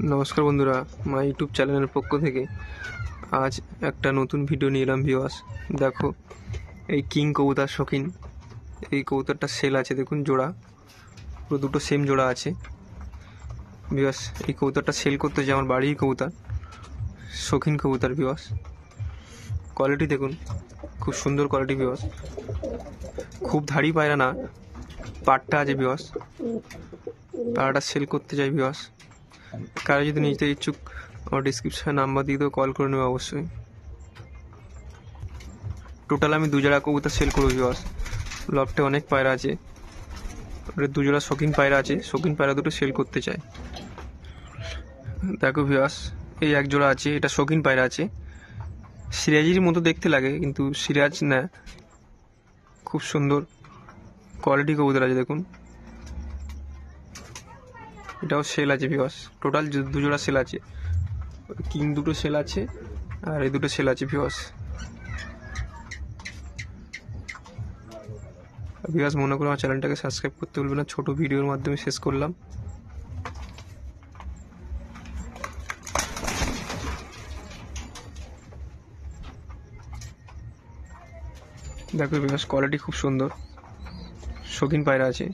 নমস্কার বন্ধুরা, my YouTube চ্যানেলের পক্ষ থেকে আজ একটা নতুন ভিডিও নিয়ে এলাম। ভিউয়ার্স দেখো, এই কিং কবুতর শৌখিন, এই কবুতরটা সেল আছে। দেখুন জোড়া, পুরো দুটো সেম জোড়া আছে। ভিউয়ার্স এই কবুতরটা সেল করতে চাই, আমার বাড়ির কবুতর, শৌখিন কবুতর। ভিউয়ার্স কোয়ালিটি দেখুন, খুব সুন্দর কোয়ালিটি। ভিউয়ার্স খুব ধাড়ি পায়রা না, পাটটা আছে। ভিউয়ার্স পায়রাটা সেল করতে চাই। ভিউয়ার্স কারো যদি নিতে ইচ্ছুক, আমার ডিসক্রিপশানে নাম্বার দিয়ে দেবো, কল করে নেবে অবশ্যই। টোটাল আমি 2 জোড়া কবুতর সেল করবো। ভিউয়ার্স লফটে অনেক পায়রা আছে, 2 জোড়া শৌখিন পায়রা আছে। শৌখিন পায়রা দুটো সেল করতে চাই। দেখো ভিউয়ার্স, এই 1 জোড়া আছে, এটা শৌখিন পায়রা আছে। সিরাজির মতো দেখতে লাগে, কিন্তু সিরাজ না, খুব সুন্দর কোয়ালিটি কবুতর আছে। দেখুন এটাও সেল আছে। ভিউয়ার্স টোটাল 2 জোড়া সেল আছে। কিং দুটো সেল আছে আর এই দুটো সেল আছে। ভিউয়ার্স মনে করো আমার চ্যানেলটাকে সাবস্ক্রাইব করতে ভুলবে না। ছোট ভিডিওর মাধ্যমে শেষ করলাম। দেখো ভিউয়ার্স কোয়ালিটি খুব সুন্দর, শৌখিন পায়রা আছে।